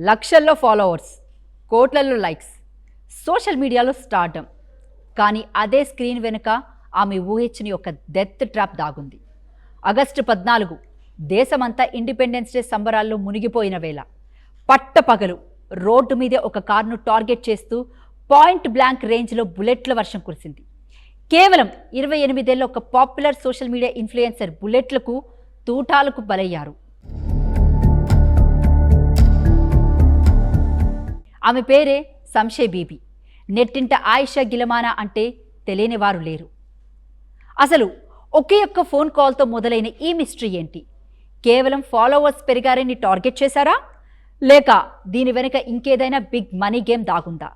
లక్షల్లో ఫాలోవర్స్, కోట్లలో likes, social మీడియాలో స్టార్డమ్. కానీ అదే స్క్రీన్ వెనుక ఆమె ఊహించని ఒక డెత్ ట్రాప్ దాగుంది. ఆగస్టు 14 దేశమంతా ఇండిపెండెన్స్ డే సంబరాల్లో మునిగిపోయిన వేళ పట్టపగలు రోడ్డు మీదే ఒక కారును టార్గెట్ చేస్తూ పాయింట్ బ్లాంక్ రేంజ్లో బుల్లెట్ల వర్షం కురిసింది. కేవలం 28 ఏళ్ల ఒక పాపులర్ సోషల్ మీడియా ఇన్ఫ్లుయెన్సర్ బుల్లెట్లకు తూటాలకు బలయ్యారు. ఆమె పేరే సంశే బీబీ. నెట్టింట ఆయిషా గిలమానా అంటే తెలియని వారు లేరు. అసలు ఒకే ఒక్క ఫోన్ కాల్తో మొదలైన ఈ మిస్టరీ ఏంటి? కేవలం ఫాలోవర్స్ పెరిగారని టార్గెట్ చేశారా, లేక దీని వెనుక ఇంకేదైనా బిగ్ మనీ గేమ్ దాగుందా?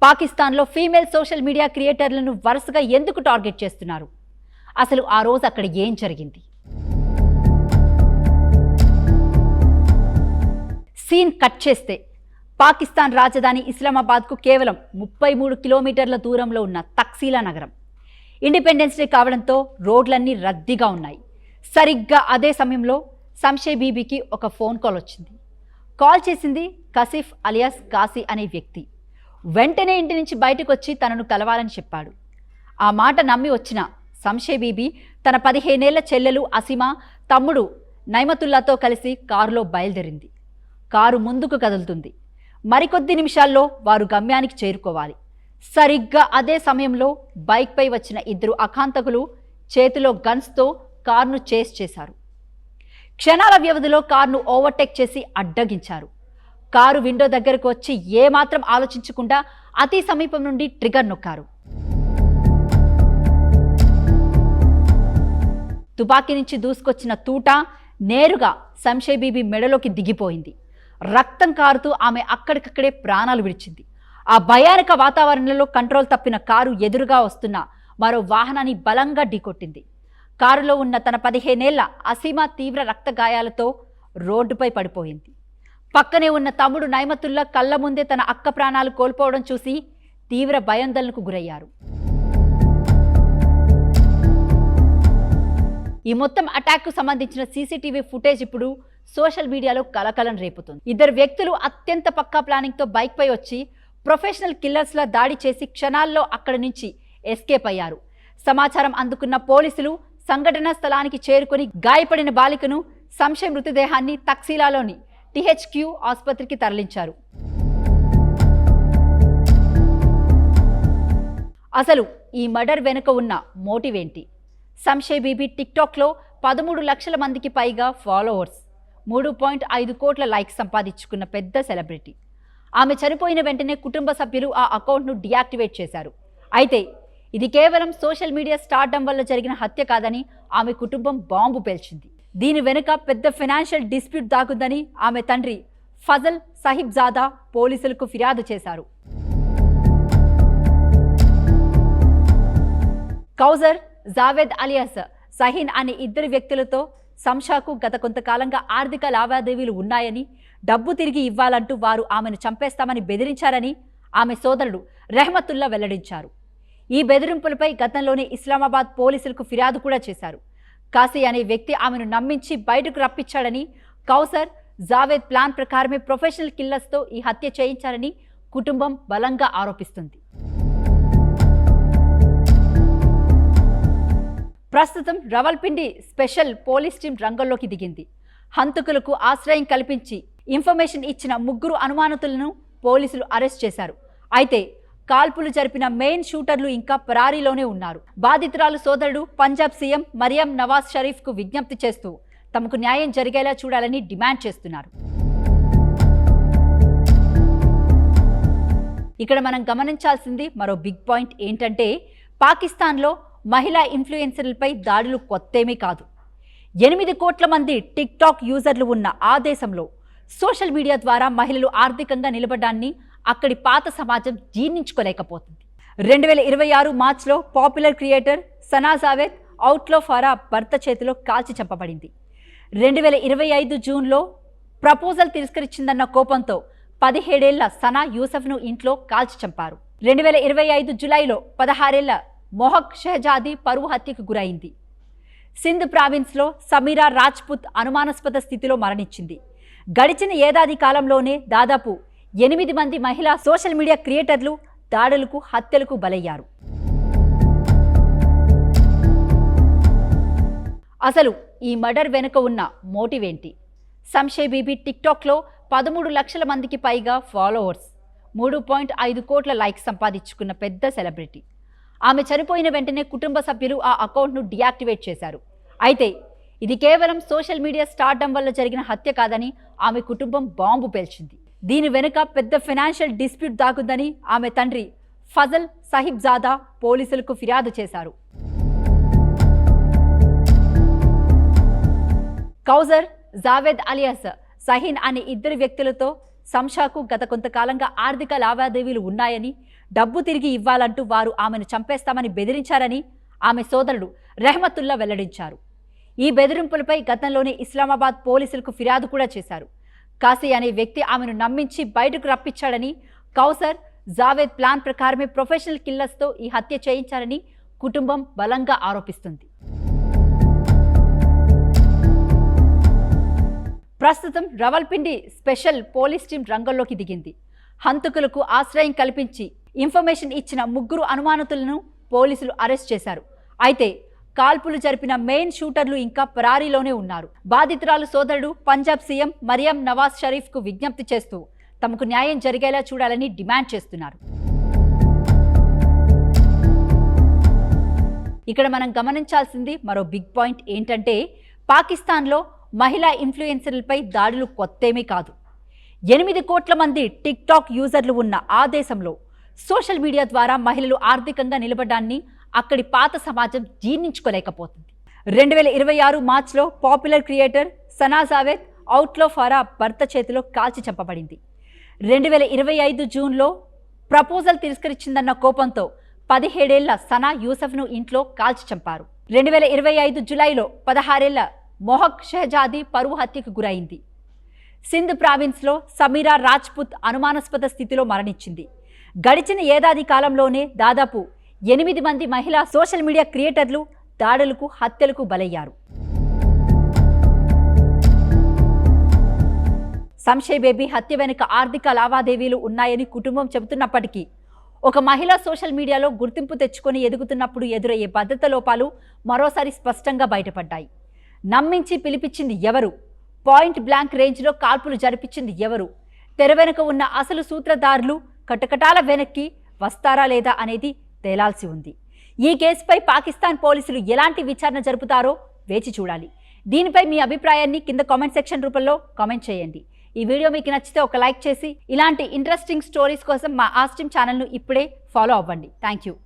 పాకిస్తాన్లో ఫీమేల్ సోషల్ మీడియా క్రియేటర్లను వరుసగా ఎందుకు టార్గెట్ చేస్తున్నారు? అసలు ఆ రోజు అక్కడ ఏం జరిగింది? సీన్ కట్ చేస్తే పాకిస్తాన్ రాజధాని ఇస్లామాబాద్కు కేవలం 33 కిలోమీటర్ల దూరంలో ఉన్న తక్సీలా నగరం. ఇండిపెండెన్స్ డే కావడంతో రోడ్లన్నీ రద్దీగా ఉన్నాయి. సరిగ్గా అదే సమయంలో సంశే బీబీకి ఒక ఫోన్ కాల్ వచ్చింది. కాల్ చేసింది కసిఫ్ అలియాస్ కాశీ అనే వ్యక్తి. వెంటనే ఇంటి నుంచి బయటకు వచ్చి తనను కలవాలని చెప్పాడు. ఆ మాట నమ్మి వచ్చిన సంశే బీబీ తన 15 ఏళ్ల చెల్లెలు అసిమా, తమ్ముడు నైమతుల్లాతో కలిసి కారులో బయలుదేరింది. కారు ముందుకు కదులుతుంది. మరికొద్ది నిమిషాల్లో వారు గమ్యానికి చేరుకోవాలి. సరిగ్గా అదే సమయంలో బైక్పై వచ్చిన ఇద్దరు అకాంతకులు చేతిలో గన్స్తో కారును చేస్ చేశారు. క్షణాల వ్యవధిలో కారును ఓవర్టేక్ చేసి అడ్డగించారు. కారు విండో దగ్గరకు వచ్చి ఏమాత్రం ఆలోచించకుండా అతి సమీపం నుండి ట్రిగర్ నొక్కారు. తుపాకీ నుంచి దూసుకొచ్చిన తూట నేరుగా సంశే బీబీ మెడలోకి దిగిపోయింది. రక్తం కారుతూ ఆమె అక్కడికక్కడే ప్రాణాలు విడిచింది. ఆ భయానక వాతావరణంలో కంట్రోల్ తప్పిన కారు ఎదురుగా వస్తున్న మరో వాహనాన్ని బలంగా ఢీకొట్టింది. కారులో ఉన్న తన 15 ఏళ్ల అసీమా తీవ్ర రక్త గాయాలతో రోడ్డుపై పడిపోయింది. పక్కనే ఉన్న తమ్ముడు నైమతుల్లా కళ్ళ ముందే తన అక్క ప్రాణాలు కోల్పోవడం చూసి తీవ్ర భయాందోళనకు గురయ్యారు. ఈ మొత్తం అటాక్కు సంబంధించిన సీసీటీవీ ఫుటేజ్ ఇప్పుడు సోషల్ మీడియాలో కలకలం రేపుతుంది. ఇద్దరు వ్యక్తులు అత్యంత పక్కా ప్లానింగ్తో బైక్పై వచ్చి ప్రొఫెషనల్ కిల్లర్స్లా దాడి చేసి క్షణాల్లో అక్కడి నుంచి ఎస్కేప్ అయ్యారు. సమాచారం అందుకున్న పోలీసులు సంఘటనా స్థలానికి చేరుకొని గాయపడిన బాలికను సంశయ మృతదేహాన్ని తక్సీలాలోని THQ ఆసుపత్రికి తరలించారు. అసలు ఈ మర్డర్ వెనుక ఉన్న మోటివ్ ఏంటి? సంశే బీబీ టిక్టాక్లో 13 లక్షల మందికి పైగా ఫాలోవర్స్, 3.5 కోట్ల లైక్స్ సంపాదించుకున్న పెద్ద సెలబ్రిటీ. ఆమె చనిపోయిన వెంటనే కుటుంబ సభ్యులు ఆ అకౌంట్ను డియాక్టివేట్ చేశారు. అయితే ఇది కేవలం సోషల్ మీడియా స్టార్డమ్ వల్ల జరిగిన హత్య కాదని ఆమె కుటుంబం బాంబు పేల్చింది. దీని వెనుక పెద్ద ఫైనాన్షియల్ డిస్ప్యూట్ దాగుందని ఆమె తండ్రి ఫజల్ సాహిబ్జాదా పోలీసులకు ఫిర్యాదు చేశారు. కౌజర్, జావేద్ అలియాస్ సహీన్ అనే ఇద్దరు వ్యక్తులతో సంషాకు గత కొంతకాలంగా ఆర్థిక లావాదేవీలు ఉన్నాయని, డబ్బు తిరిగి ఇవ్వాలంటూ వారు ఆమెను చంపేస్తామని బెదిరించారని ఆమె సోదరుడు రెహమతుల్లా వెల్లడించారు. ఈ బెదిరింపులపై గతంలోనే ఇస్లామాబాద్ పోలీసులకు ఫిర్యాదు కూడా చేశారు. కాశీ అనే వ్యక్తి ఆమెను నమ్మించి బయటకు రప్పించాడని, కౌసర్, జావేద్ ప్లాన్ ప్రకారమే ప్రొఫెషనల్ కిల్లర్స్తో ఈ హత్య చేయించారని కుటుంబం బలంగా ఆరోపిస్తుంది. ప్రస్తుతం రవల్పిండి స్పెషల్ పోలీస్ టీం రంగంలోకి దిగింది. హంతకులకు ఆశ్రయం కల్పించి ఇన్ఫర్మేషన్ ఇచ్చిన 3 అనుమానితులను పోలీసులు అరెస్ట్ చేశారు. అయితే కాల్పులు జరిపిన మెయిన్ షూటర్లు ఇంకా పరారీలోనే ఉన్నారు. బాధితురాలు సోదరుడు పంజాబ్ సీఎం మరియం నవాజ్ షరీఫ్కు విజ్ఞప్తి చేస్తూ తమకు న్యాయం జరిగేలా చూడాలని డిమాండ్ చేస్తున్నారు. ఇక్కడ మనం గమనించాల్సింది మరో బిగ్ పాయింట్ ఏంటంటే, పాకిస్తాన్లో మహిళా ఇన్ఫ్లుయెన్సర్లపై దాడులు కొత్తేమీ కాదు. 8 కోట్ల మంది టిక్టాక్ యూజర్లు ఉన్న ఆ దేశంలో సోషల్ మీడియా ద్వారా మహిళలు ఆర్థికంగా నిలబడడాన్ని అక్కడి పాత సమాజం జీర్ణించుకోలేకపోతుంది. 2026 మార్చిలో పాపులర్ క్రియేటర్ సనా జావేద్ అవుట్లో ఫారా భర్త చేతిలో కాల్చి చంపబడింది. 2025 జూన్లో ప్రపోజల్ తిరస్కరించిందన్న కోపంతో 17 ఏళ్ల సనా యూసఫ్ను ఇంట్లో కాల్చి చంపారు. 2025 జులైలో 16 ఏళ్ల మొహక్ షెహజాదీ పరువు హత్యకు గురైంది. సింధ్ ప్రావిన్స్లో సమీరా రాజ్పుత్ అనుమానాస్పద స్థితిలో మరణించింది. గడిచిన ఏడాది కాలంలోనే దాదాపు 8 మంది మహిళా సోషల్ మీడియా క్రియేటర్లు దాడులకు, హత్యలకు బలయ్యారు. అసలు ఈ మర్డర్ వెనుక ఉన్న మోటివ్ ఏంటి? సంశయ్ బీబీ టిక్టాక్లో 13 లక్షల మందికి పైగా ఫాలోవర్స్, 3.5 కోట్ల లైక్స్ సంపాదించుకున్న పెద్ద సెలబ్రిటీ. ఆమె చనిపోయిన వెంటనే కుటుంబ సభ్యులు ఆ అకౌంట్ను డియాక్టివేట్ చేశారు. అయితే ఇది కేవలం సోషల్ మీడియా స్టార్డమ్ వల్ల జరిగిన హత్య కాదని ఆమె కుటుంబం బాంబు పేల్చింది. దీని వెనుక పెద్ద ఫైనాన్షియల్ డిస్ప్యూట్ దాగుందని ఆమె తండ్రి ఫజల్ సాహిబ్జాదా పోలీసులకు ఫిర్యాదు చేశారు. కౌజర్, జావేద్ అలియాస్ సహీన్ అనే 2 వ్యక్తులతో సంషాకు గత కొంతకాలంగా ఆర్థిక లావాదేవీలు ఉన్నాయని, డబ్బు తిరిగి ఇవ్వాలంటూ వారు ఆమెను చంపేస్తామని బెదిరించారని ఆమె సోదరుడు రెహమతుల్లా వెల్లడించారు. ఈ బెదిరింపులపై గతంలోనే ఇస్లామాబాద్ పోలీసులకు ఫిర్యాదు కూడా చేశారు. కాశీ అనే వ్యక్తి ఆమెను నమ్మించి బయటకు రప్పించాడని, కౌసర్, జావేద్ ప్లాన్ ప్రకారమే ప్రొఫెషనల్ కిల్లర్స్తో ఈ హత్య చేయించారని కుటుంబం బలంగా ఆరోపిస్తుంది. ప్రస్తుతం రావల్పిండి స్పెషల్ పోలీస్ టీం రంగంలోకి దిగింది. హంతకులకు ఆశ్రయం కల్పించి ఇన్ఫర్మేషన్ ఇచ్చిన 3 అనుమానితులను పోలీసులు అరెస్ట్ చేశారు. అయితే కాల్పులు జరిపిన మెయిన్ షూటర్లు ఇంకా పరారీలోనే ఉన్నారు. బాధితురాలు సోదరుడు పంజాబ్ సీఎం మరియం నవాజ్ షరీఫ్కు విజ్ఞప్తి చేస్తూ తమకు న్యాయం జరిగేలా చూడాలని డిమాండ్ చేస్తున్నారు. ఇక్కడ మనం గమనించాల్సింది మరో బిగ్ పాయింట్ ఏంటంటే, పాకిస్తాన్లో మహిళా ఇన్ఫ్లుయెన్సర్లపై దాడులు కొత్తేమీ కాదు. 8 కోట్ల మంది టిక్టాక్ యూజర్లు ఉన్న ఆ దేశంలో సోషల్ మీడియా ద్వారా మహిళలు ఆర్థికంగా నిలబడడాన్ని అక్కడి పాత సమాజం జీర్ణించుకోలేకపోతుంది. 2026 మార్చిలో పాపులర్ క్రియేటర్ సనా జావేద్ అవుట్లో ఫారా భర్త చేతిలో కాల్చి చంపబడింది. 2025 జూన్లో ప్రపోజల్ తిరస్కరించిందన్న కోపంతో 17 ఏళ్ల సనా యూసఫ్ను ఇంట్లో కాల్చి చంపారు. 2025 జులైలో 16 ఏళ్ల మొహక్ షెహజాదీ పరువు హత్యకు గురైంది. సింధ్ ప్రావిన్స్లో సమీరా రాజ్పుత్ అనుమానాస్పద స్థితిలో మరణించింది. గడిచిన ఏడాది కాలంలోనే దాదాపు 8 మంది మహిళా సోషల్ మీడియా క్రియేటర్లు దాడులకు, హత్యలకు బలయ్యారు. సంశయ్ బేబీ హత్య వెనుక ఆర్థిక లావాదేవీలు ఉన్నాయని కుటుంబం చెబుతున్నప్పటికీ, ఒక మహిళ సోషల్ మీడియాలో గుర్తింపు తెచ్చుకొని ఎదుగుతున్నప్పుడు ఎదురయ్యే భద్రత లోపాలు మరోసారి స్పష్టంగా బయటపడ్డాయి. నమ్మించి పిలిపించింది ఎవరు? పాయింట్ బ్లాంక్ రేంజ్లో కాల్పులు జరిపించింది ఎవరు? తెర వెనుక ఉన్న అసలు సూత్రధారులు కటకటాల వెనక్కి వస్తారా లేదా అనేది తేలాల్సి ఉంది. ఈ కేసుపై పాకిస్తాన్ పోలీసులు ఎలాంటి విచారణ జరుపుతారో వేచి చూడాలి. దీనిపై మీ అభిప్రాయాన్ని కింద కామెంట్ సెక్షన్ రూపంలో కామెంట్ చేయండి. ఈ వీడియో మీకు నచ్చితే ఒక లైక్ చేసి ఇలాంటి ఇంట్రెస్టింగ్ స్టోరీస్ కోసం మా ఆస్ట్రీమ్ ఛానల్ను ఇప్పుడే ఫాలో అవ్వండి. Thank you.